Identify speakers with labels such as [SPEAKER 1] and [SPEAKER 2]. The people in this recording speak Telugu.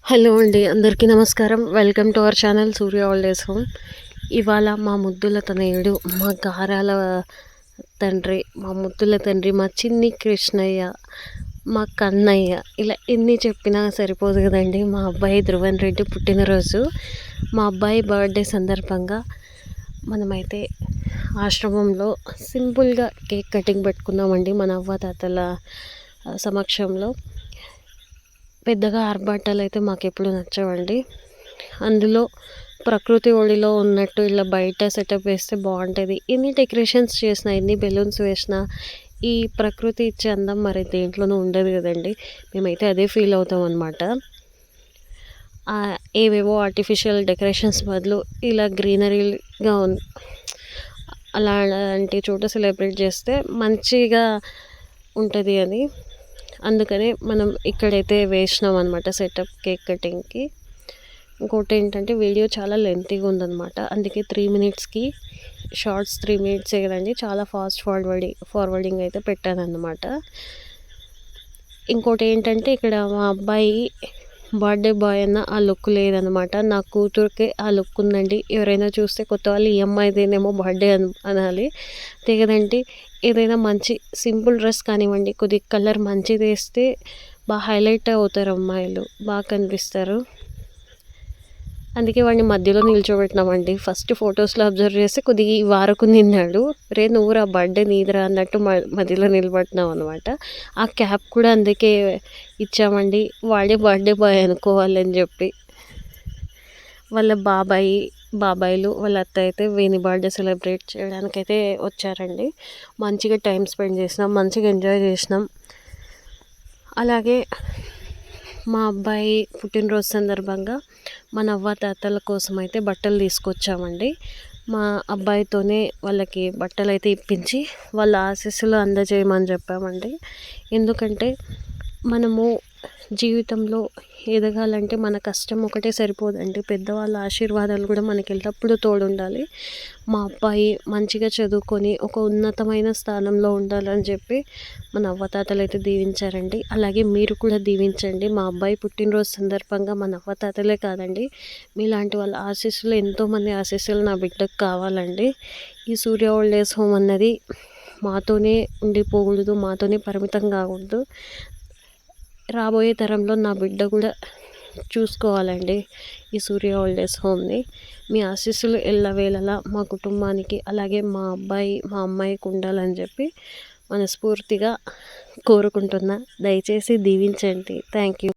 [SPEAKER 1] హలో అండి, అందరికీ నమస్కారం. Welcome to our channel Surya holidays home. ఇవాళ మా ముద్దుల తనయుడు, మా గారాల తండ్రి, మా ముద్దుల తండ్రి, మా చిన్ని కృష్ణయ్య, మా కన్నయ్య, ఇలా ఎన్ని చెప్పినా సరిపోదు కదండి. మా అబ్బాయి ధ్రువన్ రెడ్డి పుట్టినరోజు. మా అబ్బాయి బర్త్డే సందర్భంగా మనమైతే ఆశ్రమంలో సింపుల్గా కేక్ కటింగ్ పెట్టుకున్నామండి, మన అవ్వాతాతల సమక్షంలో. పెద్దగా ఆర్భాటాలు అయితే మాకెప్పుడు నచ్చవండి. అందులో ప్రకృతి ఒడిలో ఉన్నట్టు ఇలా బయట సెటప్ వేస్తే బాగుంటుంది. ఎన్ని డెకరేషన్స్ చేసినా, ఎన్ని బెలూన్స్ వేసినా ఈ ప్రకృతి ఇచ్చే అందం మరి దేంట్లోనూ ఉండదు కదండి. మేమైతే అదే ఫీల్ అవుతాం అన్నమాట. ఏవేవో ఆర్టిఫిషియల్ డెకరేషన్స్ బదులు ఇలా గ్రీనరీగా అలాంటి చోట సెలబ్రేట్ చేస్తే మంచిగా ఉంటుంది అని అందుకనే మనం ఇక్కడైతే వేసినాం అనమాట సెటప్ కేక్ కటింగ్కి. ఇంకోటి ఏంటంటే వీడియో చాలా లెంతీగా ఉందన్నమాట, అందుకే 3 మినిట్స్కి షార్ట్స్ 3 మినిట్సే కదండి, చాలా ఫాస్ట్ ఫార్వర్డింగ్ అయితే పెట్టానన్నమాట. ఇంకోటి ఏంటంటే ఇక్కడ మా అబ్బాయి బర్త్డే బాయ్ అన్న ఆ లుక్ లేదనమాట. నా కూతురికి ఆ లుక్ ఉందండి. ఎవరైనా చూస్తే కొత్త వాళ్ళు ఈ అమ్మాయిదేనేమో బర్త్డే అనాలి. తెగదండి. ఏదైనా మంచి సింపుల్ డ్రెస్ కానివ్వండి, కొద్దిగా కలర్ మంచిది వేస్తే బాగా హైలైట్ అవుతారు అమ్మాయిలు, బాగా కనిపిస్తారు. అందుకే వాడిని మధ్యలో నిల్చోబెట్టినామండి. ఫస్ట్ ఫొటోస్లో అబ్జర్వ్ చేస్తే కొద్దిగా ఈ వారకు నిన్నాడు. రే నువ్వురా బర్త్డే నీదిరా అన్నట్టు మధ్యలో నిలబెట్టినాం అనమాట. ఆ క్యాప్ కూడా అందుకే ఇచ్చామండి, వాడే బర్త్డే బాయ్ అనుకోవాలని చెప్పి. వాళ్ళ బాబాయిలు వాళ్ళ అత్త అయితే వీని బర్త్డే సెలబ్రేట్ చేయడానికైతే వచ్చారండి. మంచిగా టైం స్పెండ్ చేసినాం, మంచిగా ఎంజాయ్ చేసినాం. అలాగే మా అబ్బాయి పుట్టినరోజు సందర్భంగా మన అవ్వాతాతల కోసం అయితే బట్టలు తీసుకొచ్చామండి. మా అబ్బాయితోనే వాళ్ళకి బట్టలు అయితే ఇప్పించి వాళ్ళ ఆశీస్సులు అందజేయమని చెప్పామండి. ఎందుకంటే మనము జీవితంలో ఎదగాలంటే మన కష్టం ఒకటే సరిపోదండి, పెద్దవాళ్ళ ఆశీర్వాదాలు కూడా మనకి ఎల్లప్పుడూ తోడుండాలి. మా అబ్బాయి మంచిగా చదువుకొని ఒక ఉన్నతమైన స్థానంలో ఉండాలని చెప్పి మన అవ్వాతాతలు అయితే దీవించారండి. అలాగే మీరు కూడా దీవించండి. మా అబ్బాయి పుట్టినరోజు సందర్భంగా మన అవ్వాతాతలే కాదండి, మీలాంటి వాళ్ళ ఆశీస్సులు, ఎంతోమంది ఆశీస్సులు నా బిడ్డకు కావాలండి. ఈ సూర్య ఓల్డ్ ఏజ్ హోమ్ అన్నది మాతోనే ఉండిపోకూడదు, మాతోనే పరిమితం కాకూడదు. రాబోయే తరంలో నా బిడ్డ కూడా చూసుకోవాలండి ఈ సూర్య ఓల్డ్ ఏజ్ హోమ్ని. మీ ఆశీస్సులు ఎల్లవేళలా మా కుటుంబానికి, అలాగే మా అబ్బాయి మా అమ్మాయికి ఉండాలని చెప్పి మనస్ఫూర్తిగా కోరుకుంటున్నా. దయచేసి దీవించండి. Thank you.